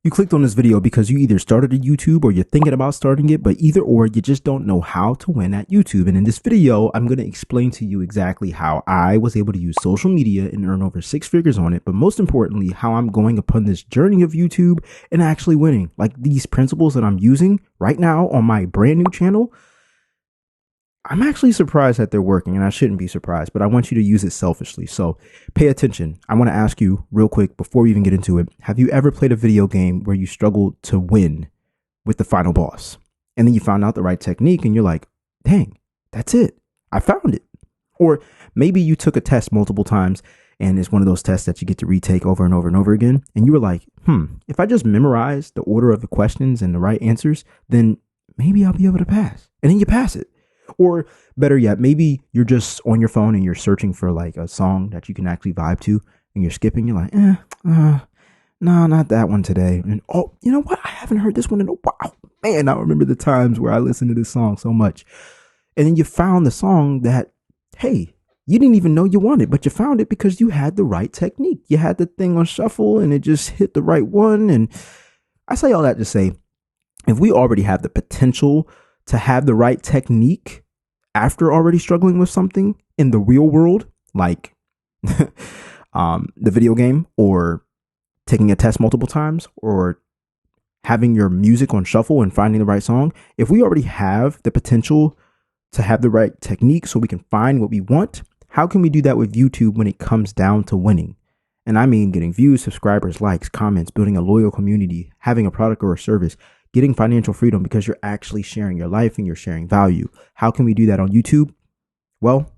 You clicked on this video because you either started a YouTube or you're thinking about starting it, but either or, you just don't know how to win at YouTube. And in this video, I'm going to explain to you exactly how I was able to use social media and earn over 6 figures on it. But most importantly, how I'm going upon this journey of YouTube and actually winning. Like these principles that I'm using right now on my brand new channel, I'm actually surprised that they're working, and I shouldn't be surprised, but I want you to use it selfishly. So pay attention. I want to ask you real quick before we even get into it. Have you ever played a video game where you struggled to win with the final boss? And then you found out the right technique and you're like, dang, that's it. I found it. Or maybe you took a test multiple times and it's one of those tests that you get to retake over and over and over again. And you were like, if I just memorize the order of the questions and the right answers, then maybe I'll be able to pass. And then you pass it. Or better yet, maybe you're just on your phone and you're searching for like a song that you can actually vibe to and you're skipping. You're like, no, not that one today. And oh, you know what? I haven't heard this one in a while. Man, I remember the times where I listened to this song so much. And then you found the song that, hey, you didn't even know you wanted, but you found it because you had the right technique. You had the thing on shuffle and it just hit the right one. And I say all that to say, if we already have the potential to have the right technique after already struggling with something in the real world, like the video game or taking a test multiple times or having your music on shuffle and finding the right song. If we already have the potential to have the right technique so we can find what we want, how can we do that with YouTube when it comes down to winning? And I mean getting views, subscribers, likes, comments, building a loyal community, having a product or a service, getting financial freedom because you're actually sharing your life and you're sharing value. How can we do that on YouTube? Well,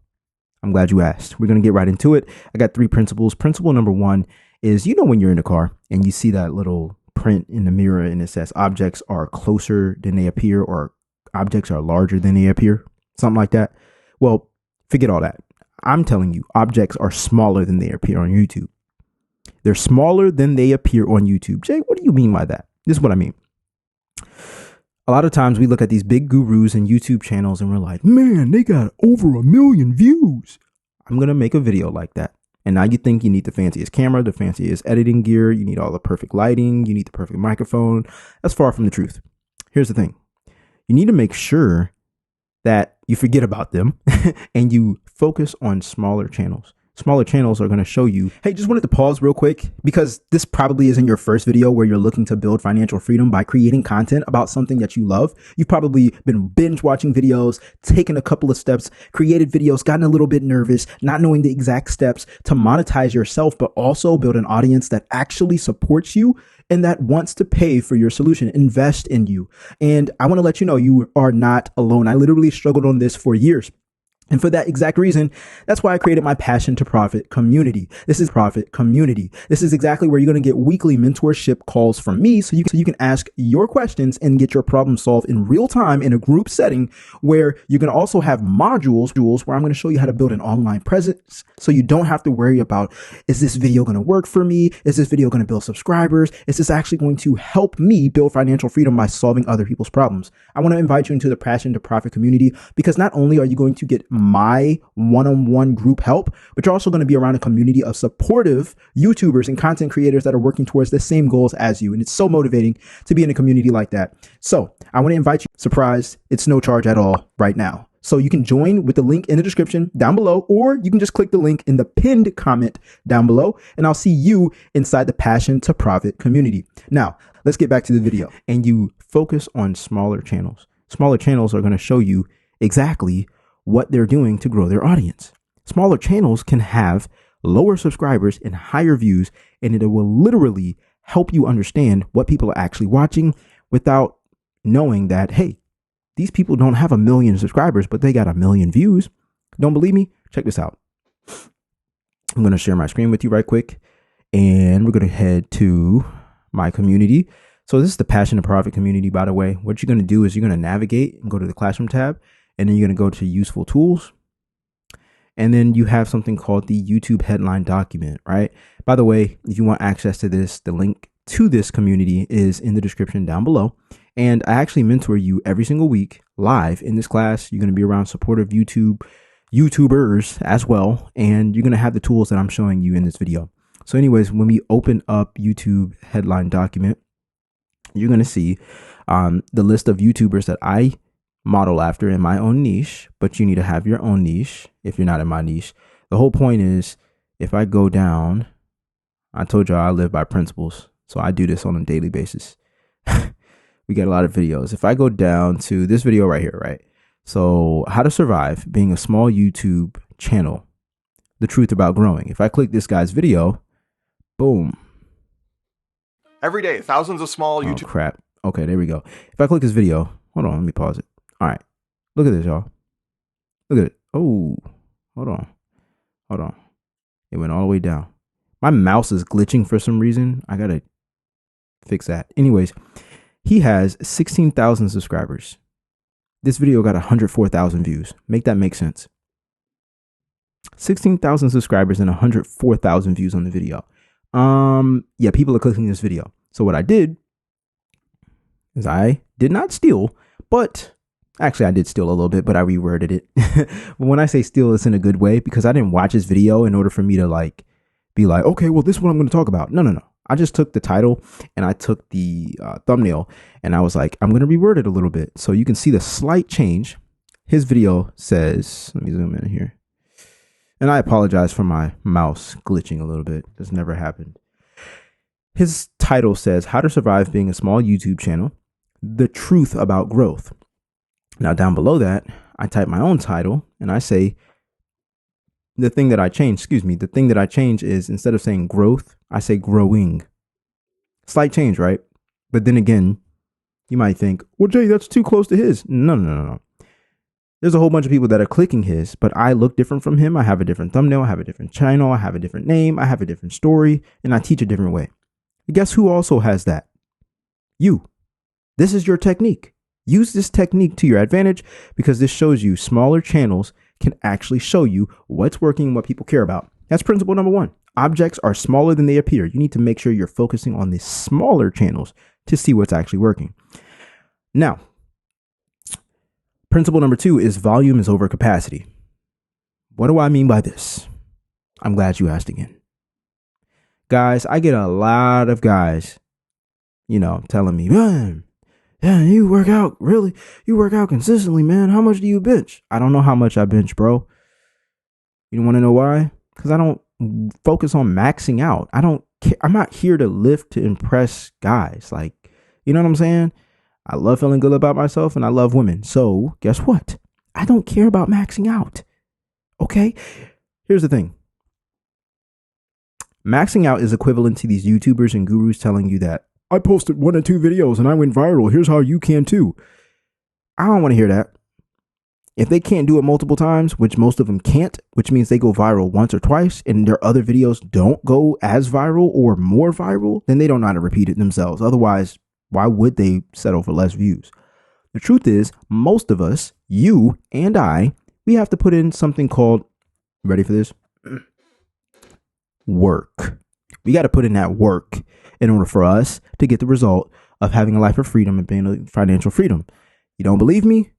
I'm glad you asked. We're going to get right into it. I got 3 principles. Principle number 1 is, when you're in a car and you see that little print in the mirror and it says objects are closer than they appear or objects are larger than they appear, something like that. Well, forget all that. I'm telling you, objects are smaller than they appear on YouTube. They're smaller than they appear on YouTube. Jay, what do you mean by that? This is what I mean. A lot of times we look at these big gurus and YouTube channels and we're like, man, they got over 1 million views. I'm going to make a video like that. And now you think you need the fanciest camera, the fanciest editing gear. You need all the perfect lighting. You need the perfect microphone. That's far from the truth. Here's the thing. You need to make sure that you forget about them and you focus on smaller channels. Smaller channels are going to show you. Hey, just wanted to pause real quick because this probably isn't your first video where you're looking to build financial freedom by creating content about something that you love. You've probably been binge watching videos, taken a couple of steps, created videos, gotten a little bit nervous, not knowing the exact steps to monetize yourself, but also build an audience that actually supports you and that wants to pay for your solution, invest in you. And I want to let you know you are not alone. I literally struggled on this for years. And for that exact reason, that's why I created my Passion to Profit community. This is Profit community. This is exactly where you're going to get weekly mentorship calls from me so you can ask your questions and get your problem solved in real time in a group setting where you're going to also have modules where I'm going to show you how to build an online presence so you don't have to worry about, is this video going to work for me? Is this video going to build subscribers? Is this actually going to help me build financial freedom by solving other people's problems? I want to invite you into the Passion to Profit community because not only are you going to get my one-on-one group help, but you're also going to be around a community of supportive YouTubers and content creators that are working towards the same goals as you. And it's so motivating to be in a community like that. So I want to invite you. Surprise, it's no charge at all right now. So you can join with the link in the description down below, or you can just click the link in the pinned comment down below, and I'll see you inside the Passion to Profit community. Now, let's get back to the video. And you focus on smaller channels. Smaller channels are going to show you exactly what they're doing to grow their audience. Smaller channels can have lower subscribers and higher views, and it will literally help you understand what people are actually watching without knowing that, hey, these people don't have 1 million subscribers, but they got 1 million views. Don't believe me? Check this out. I'm going to share my screen with you right quick, and we're going to head to my community. So this is the Passion to Profit community, by the way. What you're going to do is you're going to navigate and go to the Classroom tab. And then you're going to go to useful tools. And then you have something called the YouTube headline document, right? By the way, if you want access to this, the link to this community is in the description down below. And I actually mentor you every single week live in this class. You're going to be around supportive YouTubers as well. And you're going to have the tools that I'm showing you in this video. So anyways, when we open up YouTube headline document, you're going to see the list of YouTubers that I model after in my own niche, but you need to have your own niche if you're not in my niche. The whole point is, if I go down, I told you I live by principles, so I do this on a daily basis. We get a lot of videos. If I go down to this video right here, right? So how to survive being a small YouTube channel, the truth about growing. If I click this guy's video, boom. Every day, thousands of small YouTube. Oh, crap. Okay, there we go. If I click this video, hold on, let me pause it. All right. Look at this, y'all. Look at it. Oh, hold on. Hold on. It went all the way down. My mouse is glitching for some reason. I got to fix that. Anyways, he has 16,000 subscribers. This video got 104,000 views. Make that make sense. 16,000 subscribers and 104,000 views on the video. Yeah, people are clicking this video. So what I did is I did not steal, but actually I did steal a little bit, but I reworded it. When I say steal, it's in a good way, because I didn't watch this video in order for me to like be like, okay, well, this is what I'm going to talk about. No. I just took the title and I took the thumbnail and I was like, I'm going to reword it a little bit so you can see the slight change. His video says, let me zoom in here. And I apologize for my mouse glitching a little bit. This never happened. His title says, How to Survive Being a Small YouTube Channel, The Truth About Growth. Now down below that, I type my own title and I say, the thing that I change is, instead of saying growth, I say growing. Slight change, right? But then again, you might think, well, Jay, that's too close to his. No. There's a whole bunch of people that are clicking his, but I look different from him. I have a different thumbnail. I have a different channel. I have a different name. I have a different story, and I teach a different way. And guess who also has that? You. This is your technique. Use this technique to your advantage, because this shows you smaller channels can actually show you what's working and what people care about. That's principle number 1. Objects are smaller than they appear. You need to make sure you're focusing on the smaller channels to see what's actually working. Now, principle number 2 is volume is over capacity. What do I mean by this? I'm glad you asked again. Guys, I get a lot of guys, telling me, man, yeah, you work out consistently, man. How much do you bench? I don't know how much I bench, bro. You want to know why? Because I don't focus on maxing out. I don't care. I'm not here to lift to impress guys. Like, you know what I'm saying? I love feeling good about myself and I love women. So guess what? I don't care about maxing out. Okay. Here's the thing. Maxing out is equivalent to these YouTubers and gurus telling you that I posted 1 or 2 videos and I went viral. Here's how you can too. I don't want to hear that. If they can't do it multiple times, which most of them can't, which means they go viral once or twice and their other videos don't go as viral or more viral, then they don't know how to repeat it themselves. Otherwise, why would they settle for less views? The truth is, most of us, you and I, we have to put in something called, ready for this? Work. We got to put in that work in order for us to get the result of having a life of freedom and being a financial freedom. You don't believe me?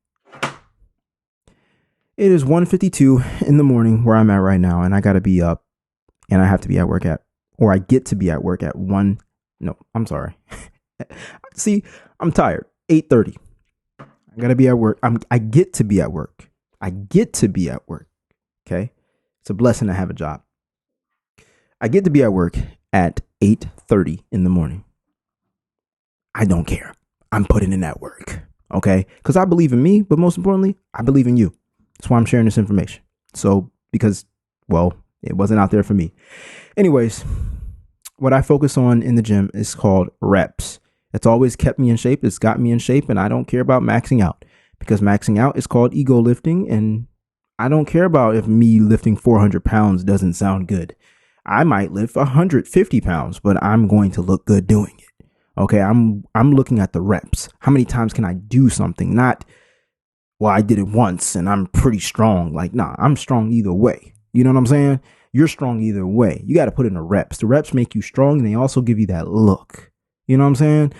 It is 1:52 in the morning where I'm at right now, and I got to be up, and I have to be at work I get to be at work at 1. No, I'm sorry. See, I'm tired. 8:30. I got to be at work. I get to be at work. I get to be at work. Okay. It's a blessing to have a job. I get to be at work at 8:30 in the morning. I don't care. I'm putting in that work. Okay. Because I believe in me, but most importantly, I believe in you. That's why I'm sharing this information. So, because, well, it wasn't out there for me. Anyways, what I focus on in the gym is called reps. It's always kept me in shape. It's got me in shape, and I don't care about maxing out, because maxing out is called ego lifting. And I don't care about if me lifting 400 pounds doesn't sound good. I might lift 150 pounds, but I'm going to look good doing it. Okay. I'm looking at the reps. How many times can I do something? Not, well, I did it once and I'm pretty strong. Like, nah, I'm strong either way. You know what I'm saying? You're strong either way. You got to put in the reps. The reps make you strong, and they also give you that look. You know what I'm saying?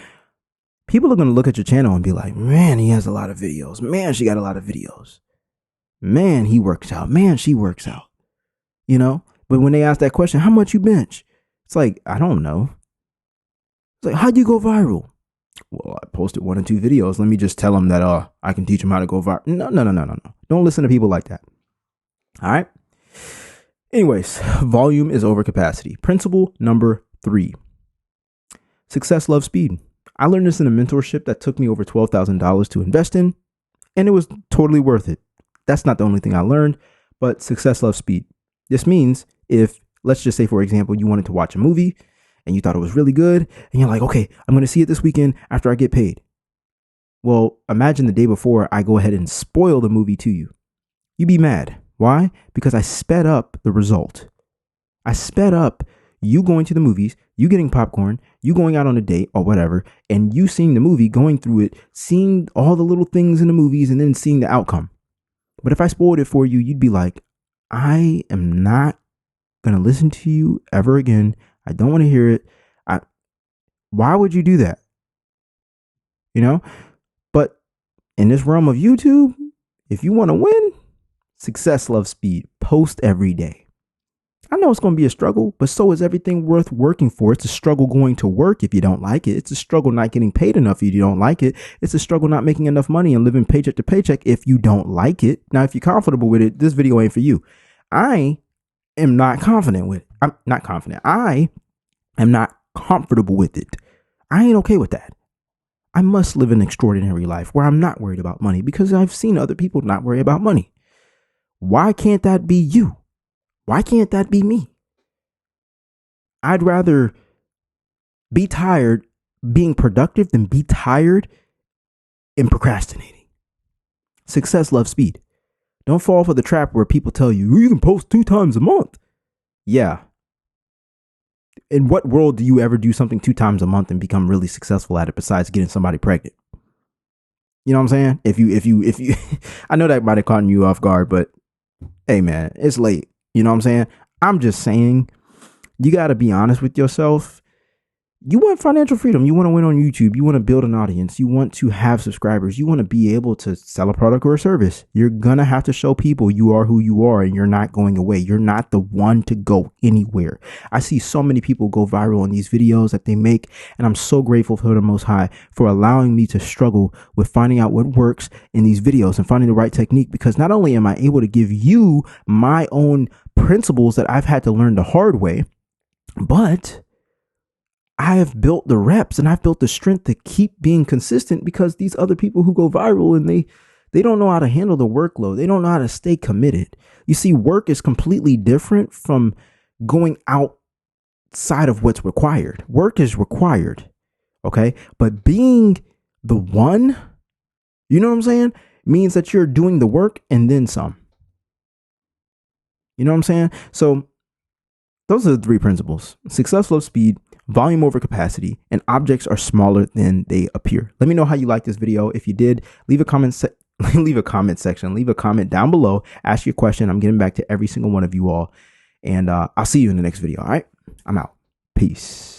People are going to look at your channel and be like, man, he has a lot of videos. Man, she got a lot of videos. Man, he works out. Man, she works out. You know? But when they ask that question, how much you bench? It's like, I don't know. It's like, how'd you go viral? well, I posted 1 or 2 videos. Let me just tell them that I can teach them how to go viral. No. Don't listen to people like that. All right. Anyways, volume is over capacity. Principle number 3. Success loves speed. I learned this in a mentorship that took me over $12,000 to invest in, and it was totally worth it. That's not the only thing I learned, but success loves speed. This means if, let's just say, for example, you wanted to watch a movie and you thought it was really good, and you're like, okay, I'm going to see it this weekend after I get paid. Well, imagine the day before I go ahead and spoil the movie to you. You'd be mad. Why? Because I sped up the result. I sped up you going to the movies, you getting popcorn, you going out on a date or whatever, and you seeing the movie, going through it, seeing all the little things in the movies, and then seeing the outcome. But if I spoiled it for you, you'd be like, I am not going to listen to you ever again. I don't want to hear it. Why would you do that? You know? But in this realm of YouTube, if you want to win, success loves speed. Post every day. I know it's going to be a struggle, but so is everything worth working for. It's a struggle going to work if you don't like it. It's a struggle not getting paid enough if you don't like it. It's a struggle not making enough money and living paycheck to paycheck if you don't like it. Now, if you're comfortable with it, this video ain't for you. I am not confident with it. I'm not confident. I am not comfortable with it. I ain't okay with that. I must live an extraordinary life where I'm not worried about money because I've seen other people not worry about money. Why can't that be you? Why can't that be me? I'd rather be tired being productive than be tired and procrastinating. Success loves speed. Don't fall for the trap where people tell you, you can post 2 times a month. Yeah. In what world do you ever do something 2 times a month and become really successful at it besides getting somebody pregnant? You know what I'm saying? If you, I know that might have caught you off guard, but hey man, it's late. You know what I'm saying? I'm just saying, you got to be honest with yourself. You want financial freedom. You want to win on YouTube. You want to build an audience. You want to have subscribers. You want to be able to sell a product or a service. You're going to have to show people you are who you are and you're not going away. You're not the one to go anywhere. I see so many people go viral in these videos that they make, and I'm so grateful for the Most High for allowing me to struggle with finding out what works in these videos and finding the right technique, because not only am I able to give you my own principles that I've had to learn the hard way, but I have built the reps and I've built the strength to keep being consistent, because these other people who go viral and they don't know how to handle the workload. They don't know how to stay committed. You see, work is completely different from going outside of what's required. Work is required. Okay. But being the one, you know what I'm saying, means that you're doing the work and then some. You know what I'm saying? So those are the 3 principles. Success loves speed, volume over capacity, and objects are smaller than they appear. Let me know how you like this video. If you did, leave a comment section, leave a comment down below, ask your question. I'm getting back to every single one of you all, and I'll see you in the next video. All right, I'm out. Peace.